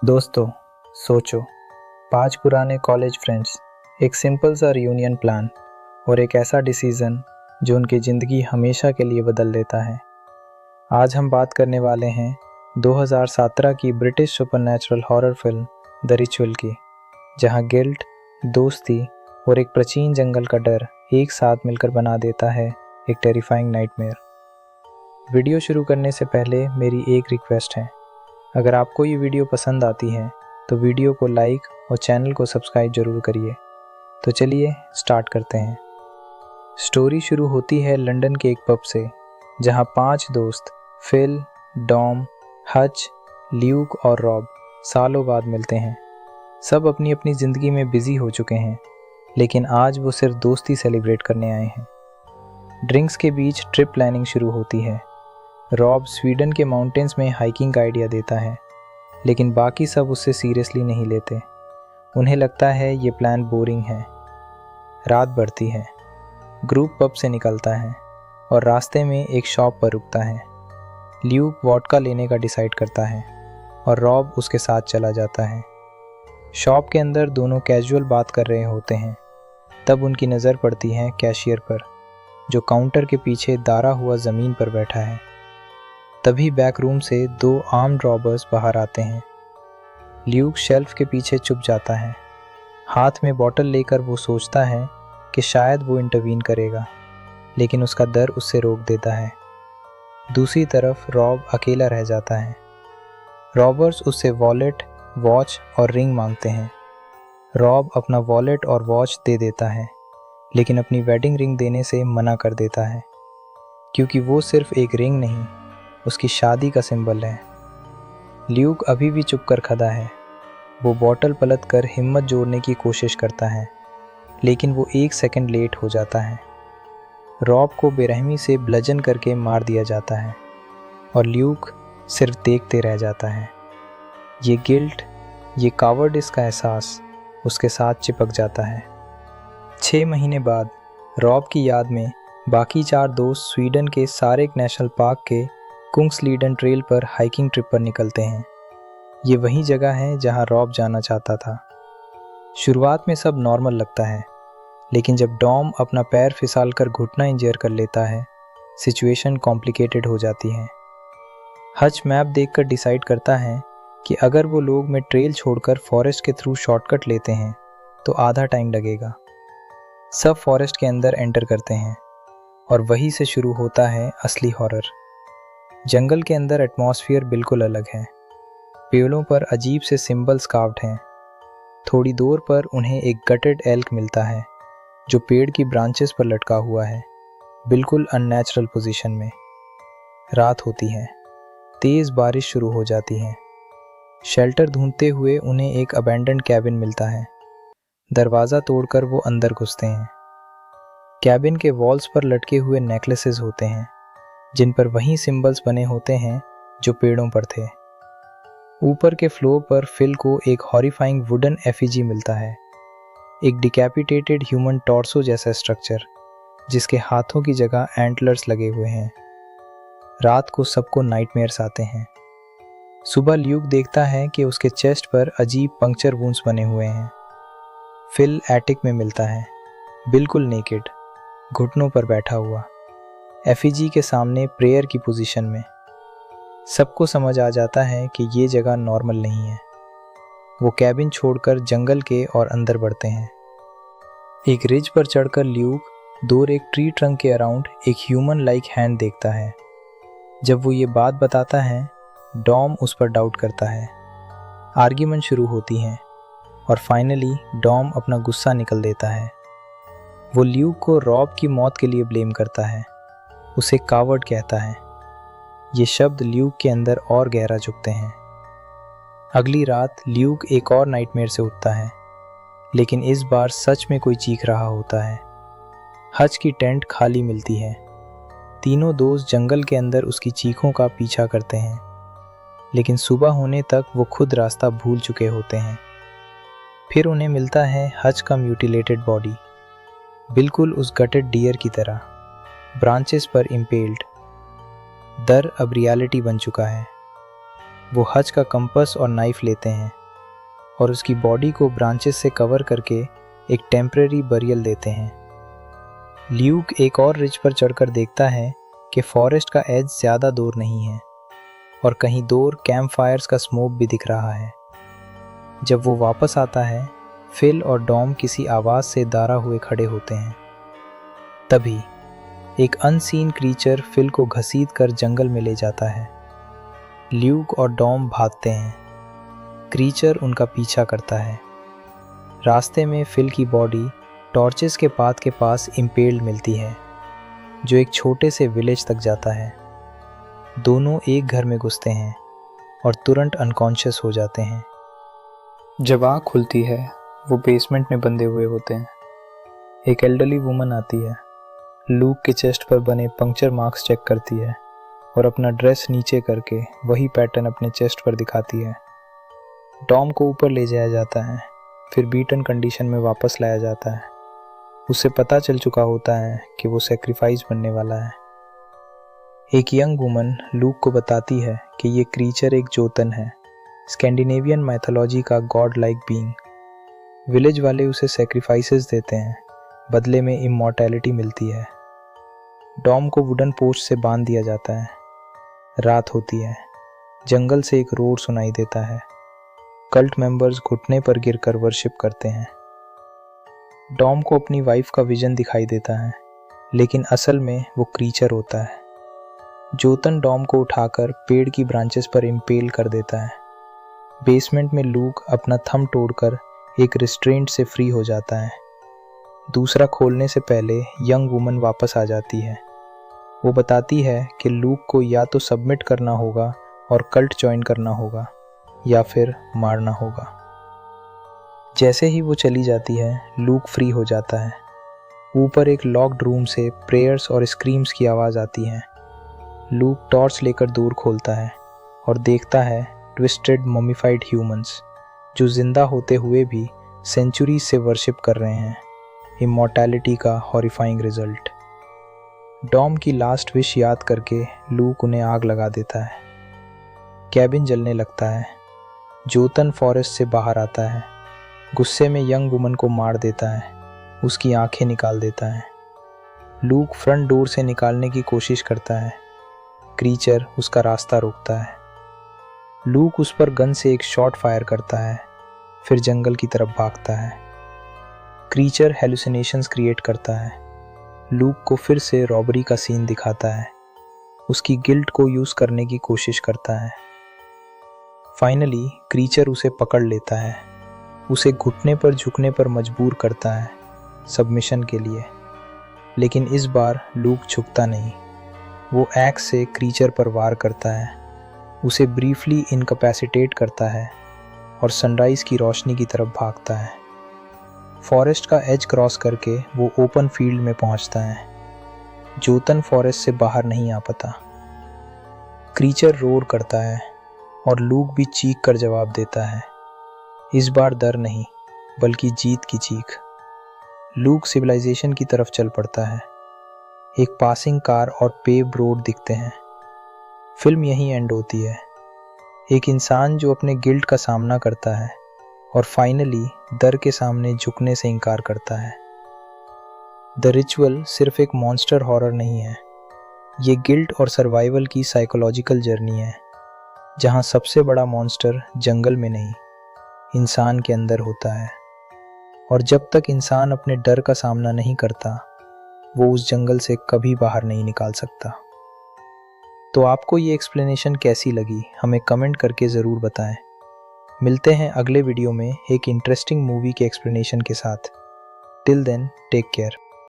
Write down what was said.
दोस्तों, सोचो, 5 पुराने कॉलेज फ्रेंड्स, एक सिंपल सा रियूनियन प्लान और एक ऐसा डिसीजन जो उनकी ज़िंदगी हमेशा के लिए बदल देता है। आज हम बात करने वाले हैं 2017 की British supernatural horror film the ritual की, जहां गिल्ट, दोस्ती और एक प्राचीन जंगल का डर एक साथ मिलकर बना देता है एक टेरिफाइंग नाइटमेयर। वीडियो शुरू करने से पहले मेरी एक रिक्वेस्ट है, अगर आपको ये वीडियो पसंद आती है तो वीडियो को लाइक और चैनल को सब्सक्राइब जरूर करिए। तो चलिए स्टार्ट करते हैं। स्टोरी शुरू होती है लंदन के एक पब से, जहां 5 दोस्त फिल, डॉम, हच, ल्यूक और रॉब सालों बाद मिलते हैं। सब अपनी अपनी ज़िंदगी में बिजी हो चुके हैं, लेकिन आज वो सिर्फ दोस्ती सेलिब्रेट करने आए हैं। ड्रिंक्स के बीच ट्रिप प्लानिंग शुरू होती है। रॉब स्वीडन के माउंटेन्स में हाइकिंग का आइडिया देता है, लेकिन बाकी सब उससे सीरियसली नहीं लेते। उन्हें लगता है ये प्लान बोरिंग है। रात बढ़ती है। ग्रुप पब से निकलता है और रास्ते में एक शॉप पर रुकता है। ल्यूक वोडका लेने का डिसाइड करता है और रॉब उसके साथ चला जाता है। शॉप के अंदर दोनों कैजुअल बात कर रहे होते हैं। तब उनकी नज़र पड़ती है कैशियर पर, जो काउंटर के पीछे दारा हुआ ज़मीन पर बैठा है। तभी बैक रूम से 2 आर्म्ड रॉबर्स बाहर आते हैं। ल्यूक शेल्फ के पीछे छुप जाता है। हाथ में बॉटल लेकर वो सोचता है कि शायद वो इंटरवीन करेगा, लेकिन उसका डर उससे रोक देता है। दूसरी तरफ रॉब अकेला रह जाता है। रॉबर्स उससे वॉलेट, वॉच और रिंग मांगते हैं। रॉब अपना वॉलेट और वॉच दे देता है, लेकिन अपनी वेडिंग रिंग देने से मना कर देता है, क्योंकि वो सिर्फ एक रिंग नहीं, उसकी शादी का सिंबल है। ल्यूक अभी भी चुप कर खड़ा है। वो बॉटल पलट कर हिम्मत जोड़ने की कोशिश करता है, लेकिन वो 1 सेकंड लेट हो जाता है। रॉब को बेरहमी से ब्लजन करके मार दिया जाता है और ल्यूक सिर्फ देखते रह जाता है। ये गिल्ट, ये कावर्डिस का एहसास उसके साथ चिपक जाता है। 6 महीने बाद रॉब की याद में बाकी 4 दोस्त स्वीडन के सारेक नेशनल पार्क के कुंग्सलीडन ट्रेल पर हाइकिंग ट्रिप पर निकलते हैं। ये वही जगह है जहां रॉब जाना चाहता था। शुरुआत में सब नॉर्मल लगता है, लेकिन जब डॉम अपना पैर फिसल कर घुटना इंजर कर लेता है, सिचुएशन कॉम्प्लिकेटेड हो जाती है। हच मैप देखकर डिसाइड करता है कि अगर वो लोग में ट्रेल छोड़कर फॉरेस्ट के थ्रू शॉर्टकट लेते हैं तो आधा टाइम लगेगा। सब फॉरेस्ट के अंदर एंटर करते हैं और वहीं से शुरू होता है असली हॉरर। जंगल के अंदर एटमॉस्फेयर बिल्कुल अलग है। पेड़ों पर अजीब से सिंबल्स कार्व्ड हैं। थोड़ी दूर पर उन्हें एक गटेड एल्क मिलता है, जो पेड़ की ब्रांचेस पर लटका हुआ है, बिल्कुल अननेचुरल पोजीशन में। रात होती है। तेज़ बारिश शुरू हो जाती है। शेल्टर ढूंढते हुए उन्हें एक अबैंडन्ड कैबिन मिलता है। दरवाज़ा तोड़कर वो अंदर घुसते हैं। कैबिन के वॉल्स पर लटके हुए नेकलेसेस होते हैं, जिन पर वही सिंबल्स बने होते हैं जो पेड़ों पर थे। ऊपर के फ्लोर पर फिल को एक हॉरिफाइंग वुडन एफिजी मिलता है, एक डिकैपिटेटेड ह्यूमन टॉर्सो जैसा स्ट्रक्चर, जिसके हाथों की जगह एंटलर्स लगे हुए हैं। रात को सबको नाइटमेयर्स आते हैं। सुबह ल्यूक देखता है कि उसके चेस्ट पर अजीब पंक्चर वुंड्स बने हुए हैं। फिल एटिक में मिलता है, बिल्कुल नेकेड, घुटनों पर बैठा हुआ, एफिजी के सामने प्रेयर की पोजीशन में। सबको समझ आ जाता है कि ये जगह नॉर्मल नहीं है। वो कैबिन छोड़कर जंगल के और अंदर बढ़ते हैं। एक रिज पर चढ़कर ल्यूक दूर एक ट्री ट्रंक के अराउंड एक ह्यूमन लाइक हैंड देखता है। जब वो ये बात बताता है, डॉम उस पर डाउट करता है। आर्ग्यूमेंट शुरू होती है और फाइनली डॉम अपना गुस्सा निकल देता है। वो ल्यूक को रॉब की मौत के लिए ब्लेम करता है, उसे कावर्ड कहता है। ये शब्द ल्यूक के अंदर और गहरा चुभते हैं। अगली रात ल्यूक एक और नाइटमेयर से उठता है, लेकिन इस बार सच में कोई चीख रहा होता है। हच की टेंट खाली मिलती है। तीनों दोस्त जंगल के अंदर उसकी चीखों का पीछा करते हैं, लेकिन सुबह होने तक वो खुद रास्ता भूल चुके होते हैं। फिर उन्हें मिलता है हच का म्यूटिलेटेड बॉडी, बिल्कुल उस गटेड डियर की तरह, ब्रांचेस पर इम्पेल्ड। डर अब रियलिटी बन चुका है। वो हज का कंपास और नाइफ लेते हैं और उसकी बॉडी को ब्रांचेस से कवर करके एक टेम्परेरी बरियल देते हैं। ल्यूक एक और रिज पर चढ़कर देखता है कि फॉरेस्ट का एज ज़्यादा दूर नहीं है और कहीं दूर कैंप फायर्स का स्मोक भी दिख रहा है। जब वो वापस आता है, फिल और डॉम किसी आवाज़ से दारा हुए खड़े होते हैं। तभी एक अनसीन क्रीचर फिल को घसीट कर जंगल में ले जाता है। ल्यूक और डॉम भागते हैं। क्रीचर उनका पीछा करता है। रास्ते में फिल की बॉडी टॉर्चेस के पाथ के पास इम्पेल्ड मिलती है, जो एक छोटे से विलेज तक जाता है। दोनों एक घर में घुसते हैं और तुरंत अनकॉन्शियस हो जाते हैं। जब आँख खुलती है, वो बेसमेंट में बंधे हुए होते हैं। एक एल्डरली वुमन आती है, लूक के चेस्ट पर बने पंक्चर मार्क्स चेक करती है और अपना ड्रेस नीचे करके वही पैटर्न अपने चेस्ट पर दिखाती है। टॉम को ऊपर ले जाया जाता है, फिर बीटन कंडीशन में वापस लाया जाता है। उसे पता चल चुका होता है कि वो सैक्रिफाइस बनने वाला है। एक यंग वुमन लूक को बताती है कि ये क्रीचर एक जोतन है, स्कैंडिनेवियन माइथोलॉजी का गॉड लाइक बीइंग। विलेज वाले उसे सैक्रिफाइसेस देते हैं, बदले में इमॉर्टैलिटी मिलती है। डॉम को वुडन पोस्ट से बांध दिया जाता है। रात होती है। जंगल से एक रोर सुनाई देता है। कल्ट मेंबर्स घुटने पर गिरकर वर्शिप करते हैं। डॉम को अपनी वाइफ का विजन दिखाई देता है, लेकिन असल में वो क्रीचर होता है। जोतन डॉम को उठाकर पेड़ की ब्रांचेस पर इम्पेल कर देता है। बेसमेंट में लूक अपना थंब तोड़कर एक रिस्ट्रेंट से फ्री हो जाता है। दूसरा खोलने से पहले यंग वुमन वापस आ जाती है। वो बताती है कि लूक को या तो सबमिट करना होगा और कल्ट ज्वाइन करना होगा, या फिर मारना होगा। जैसे ही वो चली जाती है, लूक फ्री हो जाता है। ऊपर एक लॉक्ड रूम से प्रेयर्स और स्क्रीम्स की आवाज़ आती है। लूक टॉर्च लेकर दूर खोलता है और देखता है ट्विस्टेड ममीफाइड ह्यूमंस, जो जिंदा होते हुए भी सेंचुरीज से वर्शिप कर रहे हैं। इमॉर्टैलिटी का हॉरिफाइंग रिजल्ट। डॉम की लास्ट विश याद करके लूक उन्हें आग लगा देता है। कैबिन जलने लगता है। जोतन फॉरेस्ट से बाहर आता है। गुस्से में यंग वुमन को मार देता है, उसकी आंखें निकाल देता है। लूक फ्रंट डोर से निकालने की कोशिश करता है। क्रीचर उसका रास्ता रोकता है। लूक उस पर गन से एक शॉट फायर करता है, फिर जंगल की तरफ भागता है। क्रीचर हेलुसिनेशंस क्रिएट करता है। लूक को फिर से रॉबरी का सीन दिखाता है। उसकी गिल्ट को यूज़ करने की कोशिश करता है। फाइनली क्रीचर उसे पकड़ लेता है, उसे घुटने पर झुकने पर मजबूर करता है सबमिशन के लिए। लेकिन इस बार लूक झुकता नहीं। वो एक्स से क्रीचर पर वार करता है, उसे ब्रीफली इनकैपेसिटेट करता है और सनराइज की रोशनी की तरफ भागता है। फॉरेस्ट का एज क्रॉस करके वो ओपन फील्ड में पहुंचता है। जोतन फॉरेस्ट से बाहर नहीं आ पाता। क्रीचर रोर करता है और लूक भी चीख कर जवाब देता है। इस बार डर नहीं, बल्कि जीत की चीख। लूक सिविलाइजेशन की तरफ चल पड़ता है। एक पासिंग कार और पेव्ड रोड दिखते हैं। फिल्म यहीं एंड होती है। एक इंसान जो अपने गिल्ट का सामना करता है और फाइनली डर के सामने झुकने से इनकार करता है। द रिचुअल सिर्फ एक मॉन्स्टर हॉरर नहीं है, ये गिल्ट और सर्वाइवल की साइकोलॉजिकल जर्नी है, जहाँ सबसे बड़ा मॉन्स्टर जंगल में नहीं, इंसान के अंदर होता है। और जब तक इंसान अपने डर का सामना नहीं करता, वो उस जंगल से कभी बाहर नहीं निकाल सकता। तो आपको ये एक्सप्लेनेशन कैसी लगी, हमें कमेंट करके ज़रूर बताएं। मिलते हैं अगले वीडियो में एक इंटरेस्टिंग मूवी के एक्सप्लेनेशन के साथ। Till then, take care.